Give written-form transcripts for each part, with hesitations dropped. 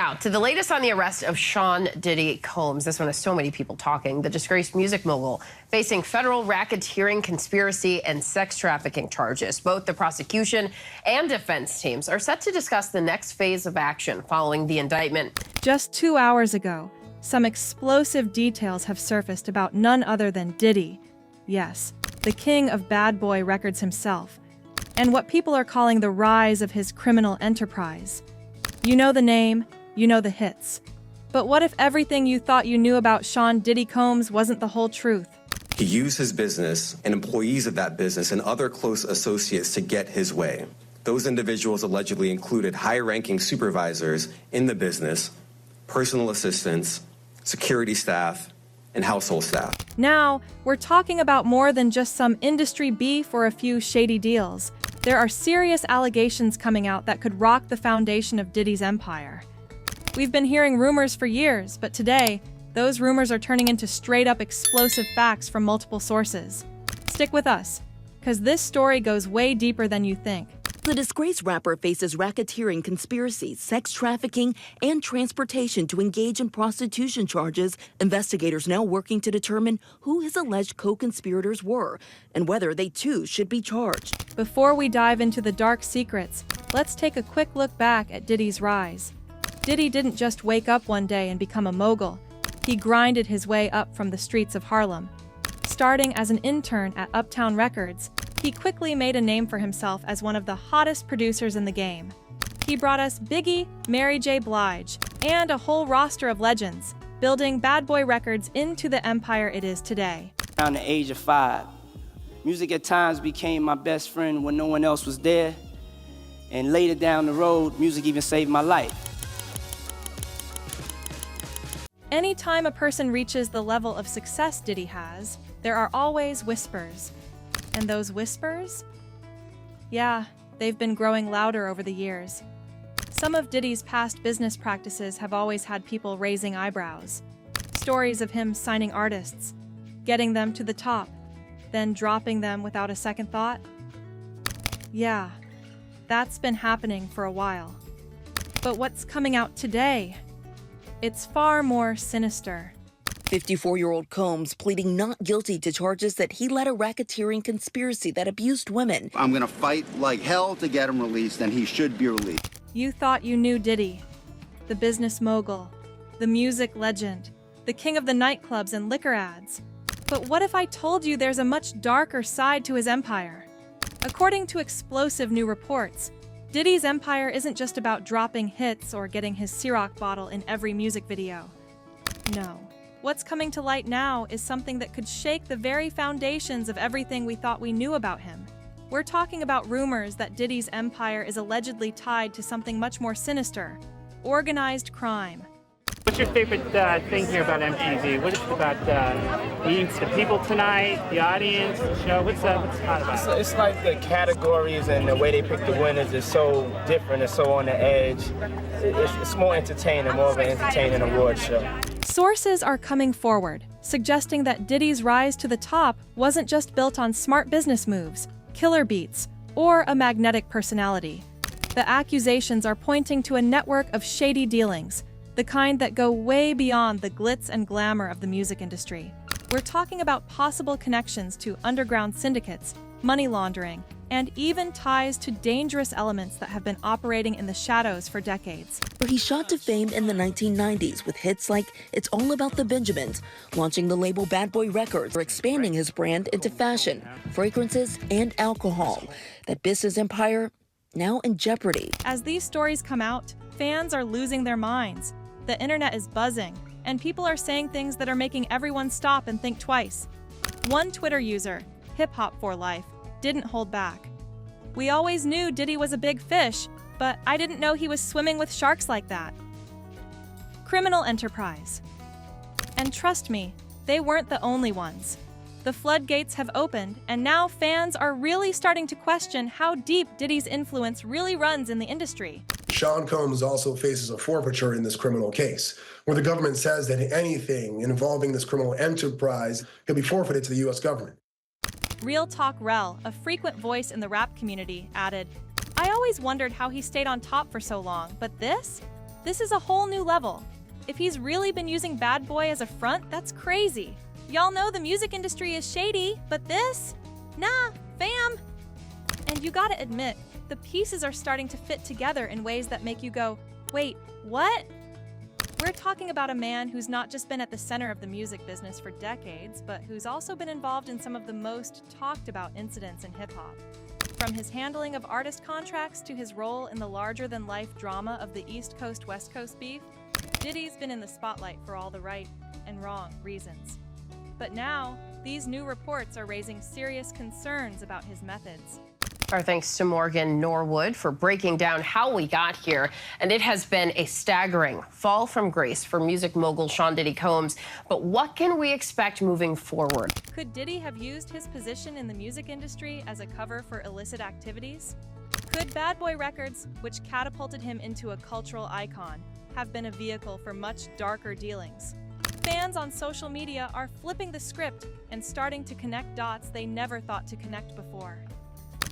Now, to the latest on the arrest of Sean Diddy Combs. This one has so many people talking. The disgraced music mogul facing federal racketeering, conspiracy, and sex trafficking charges. Both the prosecution and defense teams are set to discuss the next phase of action following the indictment. Just 2 hours ago, some explosive details have surfaced about none other than Diddy. Yes, the king of bad boy records himself, and what people are calling the rise of his criminal enterprise. You know the name, you know the hits. But what if everything you thought you knew about Sean Diddy Combs wasn't the whole truth? He used his business and employees of that business and other close associates to get his way. Those individuals allegedly included high-ranking supervisors in the business, personal assistants, security staff, and household staff. Now, we're talking about more than just some industry beef or a few shady deals. There are serious allegations coming out that could rock the foundation of Diddy's empire. We've been hearing rumors for years, but today, those rumors are turning into straight-up explosive facts from multiple sources. Stick with us, because this story goes way deeper than you think. The disgraced rapper faces racketeering, conspiracy, sex trafficking, and transportation to engage in prostitution charges. Investigators now working to determine who his alleged co-conspirators were and whether they too should be charged. Before we dive into the dark secrets, let's take a quick look back at Diddy's rise. Diddy didn't just wake up one day and become a mogul. He grinded his way up from the streets of Harlem. Starting as an intern at Uptown Records, he quickly made a name for himself as one of the hottest producers in the game. He brought us Biggie, Mary J. Blige, and a whole roster of legends, building Bad Boy Records into the empire it is today. Around the age of 5, music at times became my best friend when no one else was there. And later down the road, music even saved my life. Anytime a person reaches the level of success Diddy has, there are always whispers. And those whispers? Yeah, they've been growing louder over the years. Some of Diddy's past business practices have always had people raising eyebrows. Stories of him signing artists, getting them to the top, then dropping them without a second thought. Yeah, that's been happening for a while. But what's coming out today? It's far more sinister. 54-year-old Combs pleading not guilty to charges that he led a racketeering conspiracy that abused women. I'm going to fight like hell to get him released, and he should be released. You thought you knew Diddy, the business mogul, the music legend, the king of the nightclubs and liquor ads. But what if I told you there's a much darker side to his empire? According to explosive new reports, Diddy's empire isn't just about dropping hits or getting his Ciroc bottle in every music video. No. What's coming to light now is something that could shake the very foundations of everything we thought we knew about him. We're talking about rumors that Diddy's empire is allegedly tied to something much more sinister: organized crime. What's your favorite thing here about MTV? What is it about meeting the people tonight, the audience, the show? What's hot about it? It's like the categories and the way they pick the winners is so different and so on the edge. It's more entertaining, more of an entertaining award show. Sources are coming forward, suggesting that Diddy's rise to the top wasn't just built on smart business moves, killer beats, or a magnetic personality. The accusations are pointing to a network of shady dealings, the kind that go way beyond the glitz and glamour of the music industry. We're talking about possible connections to underground syndicates, money laundering, and even ties to dangerous elements that have been operating in the shadows for decades. He shot to fame in the 1990s with hits like It's All About the Benjamins, launching the label Bad Boy Records, or expanding his brand into fashion, fragrances, and alcohol. That business empire now in jeopardy. As these stories come out, fans are losing their minds. The internet is buzzing, and people are saying things that are making everyone stop and think twice. One Twitter user, Hip Hop for Life, didn't hold back. We always knew Diddy was a big fish, but I didn't know he was swimming with sharks like that. Criminal enterprise. And trust me, they weren't the only ones. The floodgates have opened, and now fans are really starting to question how deep Diddy's influence really runs in the industry. Sean Combs also faces a forfeiture in this criminal case, where the government says that anything involving this criminal enterprise could be forfeited to the U.S. government. Real Talk Rel, a frequent voice in the rap community, added, "I always wondered how he stayed on top for so long, but this? This is a whole new level. If he's really been using Bad Boy as a front, that's crazy. Y'all know the music industry is shady, but this? Nah, fam. And you gotta admit, the pieces are starting to fit together in ways that make you go, wait, what? We're talking about a man who's not just been at the center of the music business for decades, but who's also been involved in some of the most talked about incidents in hip-hop. From his handling of artist contracts to his role in the larger-than-life drama of the East Coast-West Coast beef, Diddy's been in the spotlight for all the right and wrong reasons. But now, these new reports are raising serious concerns about his methods. Our thanks to Morgan Norwood for breaking down how we got here. And it has been a staggering fall from grace for music mogul Sean Diddy Combs. But what can we expect moving forward? Could Diddy have used his position in the music industry as a cover for illicit activities? Could Bad Boy Records, which catapulted him into a cultural icon, have been a vehicle for much darker dealings? Fans on social media are flipping the script and starting to connect dots they never thought to connect before.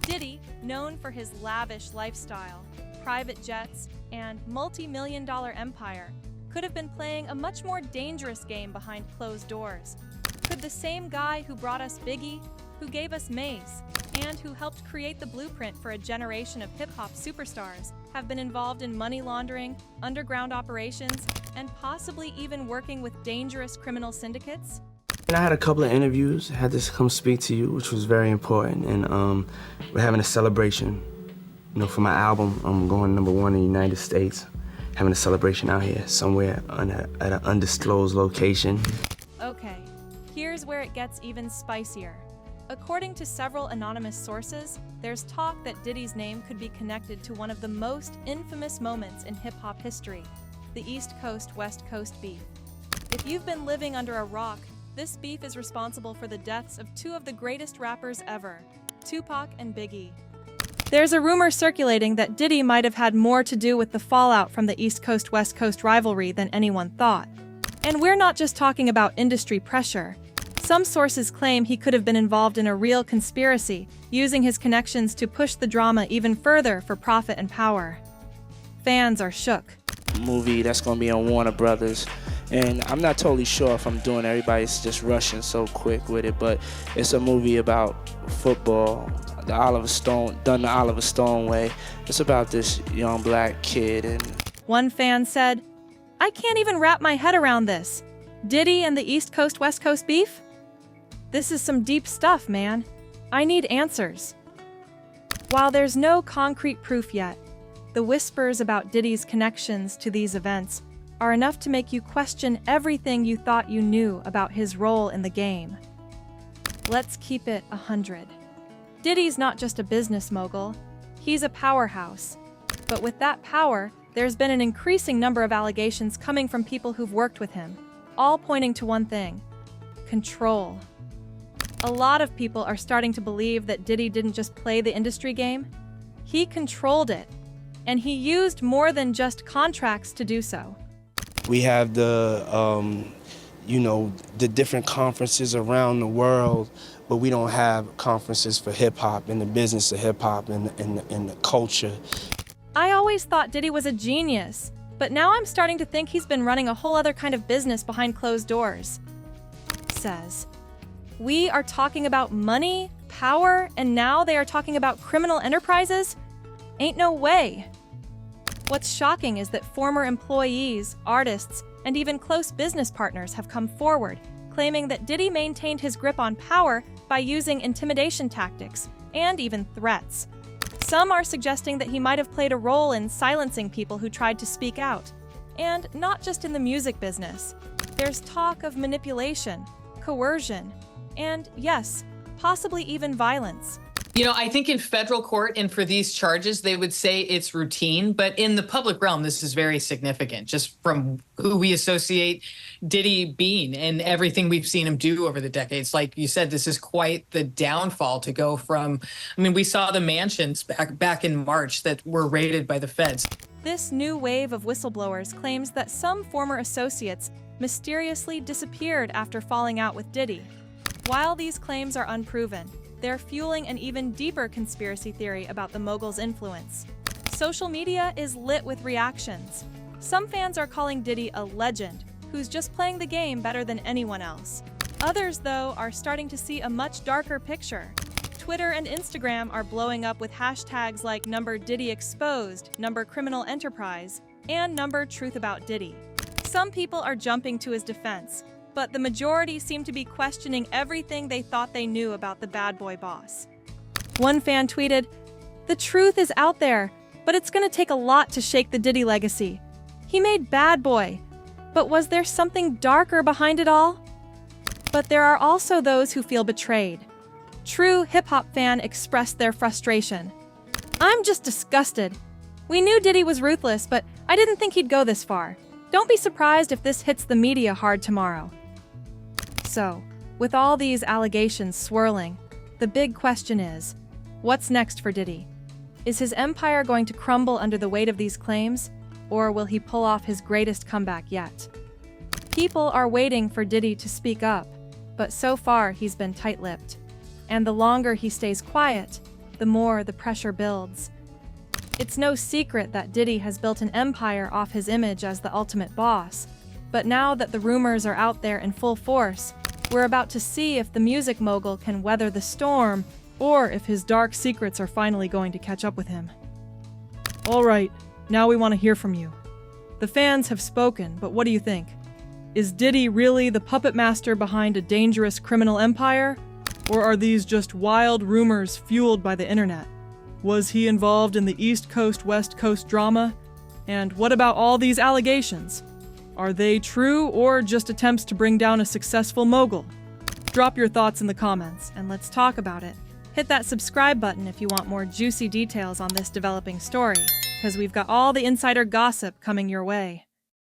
Diddy, known for his lavish lifestyle, private jets, and multi-million-dollar empire, could have been playing a much more dangerous game behind closed doors. Could the same guy who brought us Biggie, who gave us Maze, and who helped create the blueprint for a generation of hip-hop superstars have been involved in money laundering, underground operations, and possibly even working with dangerous criminal syndicates? And I had a couple of interviews, had to come speak to you, which was very important. And we're having a celebration, for my album. I'm going #1 in the United States, having a celebration out here somewhere at an undisclosed location. Okay, here's where it gets even spicier. According to several anonymous sources, there's talk that Diddy's name could be connected to one of the most infamous moments in hip-hop history, the East Coast-West Coast beef. If you've been living under a rock, this beef is responsible for the deaths of two of the greatest rappers ever, Tupac and Biggie. There's a rumor circulating that Diddy might have had more to do with the fallout from the East Coast-West Coast rivalry than anyone thought. And we're not just talking about industry pressure. Some sources claim he could have been involved in a real conspiracy, using his connections to push the drama even further for profit and power. Fans are shook. Movie that's going to be on Warner Brothers. And I'm not totally sure if I'm doing it. Everybody's just rushing so quick with it, but it's a movie about football, done the Oliver Stone way. It's about this young black kid. And one fan said, "I can't even wrap my head around this. Diddy and the East Coast-West Coast beef? This is some deep stuff, man. I need answers." While there's no concrete proof yet, the whispers about Diddy's connections to these events are enough to make you question everything you thought you knew about his role in the game. Let's keep it 100. Diddy's not just a business mogul, he's a powerhouse. But with that power, there's been an increasing number of allegations coming from people who've worked with him, all pointing to one thing: control. A lot of people are starting to believe that Diddy didn't just play the industry game, he controlled it, and he used more than just contracts to do so. we have the different conferences around the world, but we don't have conferences for hip-hop and the business of hip-hop and the culture. I always thought Diddy was a genius, but now I'm starting to think he's been running a whole other kind of business behind closed doors. Says, we are talking about money, power, and now they are talking about criminal enterprises? Ain't no way. What's shocking is that former employees, artists, and even close business partners have come forward, claiming that Diddy maintained his grip on power by using intimidation tactics and even threats. Some are suggesting that he might have played a role in silencing people who tried to speak out. And not just in the music business. There's talk of manipulation, coercion, and yes, possibly even violence. I think in federal court and for these charges, they would say it's routine, but in the public realm, this is very significant, just from who we associate Diddy being and everything we've seen him do over the decades. Like you said, this is quite the downfall to go from, we saw the mansions back in March that were raided by the feds. This new wave of whistleblowers claims that some former associates mysteriously disappeared after falling out with Diddy. While these claims are unproven, they're fueling an even deeper conspiracy theory about the mogul's influence. Social media is lit with reactions. Some fans are calling Diddy a legend, who's just playing the game better than anyone else. Others, though, are starting to see a much darker picture. Twitter and Instagram are blowing up with hashtags like #DiddyExposed, #CriminalEnterprise, and #TruthAboutDiddy. Some people are jumping to his defense, but the majority seem to be questioning everything they thought they knew about the bad boy boss. One fan tweeted, "The truth is out there, but it's going to take a lot to shake the Diddy legacy. He made Bad Boy, but was there something darker behind it all?" But there are also those who feel betrayed. True hip-hop fan expressed their frustration. "I'm just disgusted. We knew Diddy was ruthless, but I didn't think he'd go this far. Don't be surprised if this hits the media hard tomorrow." So, with all these allegations swirling, the big question is, what's next for Diddy? Is his empire going to crumble under the weight of these claims, or will he pull off his greatest comeback yet? People are waiting for Diddy to speak up, but so far he's been tight-lipped. And the longer he stays quiet, the more the pressure builds. It's no secret that Diddy has built an empire off his image as the ultimate boss, but now that the rumors are out there in full force, we're about to see if the music mogul can weather the storm, or if his dark secrets are finally going to catch up with him. All right, now we want to hear from you. The fans have spoken, but what do you think? Is Diddy really the puppet master behind a dangerous criminal empire? Or are these just wild rumors fueled by the internet? Was he involved in the East Coast-West Coast drama? And what about all these allegations? Are they true or just attempts to bring down a successful mogul? Drop your thoughts in the comments and let's talk about it. Hit that subscribe button if you want more juicy details on this developing story, because we've got all the insider gossip coming your way.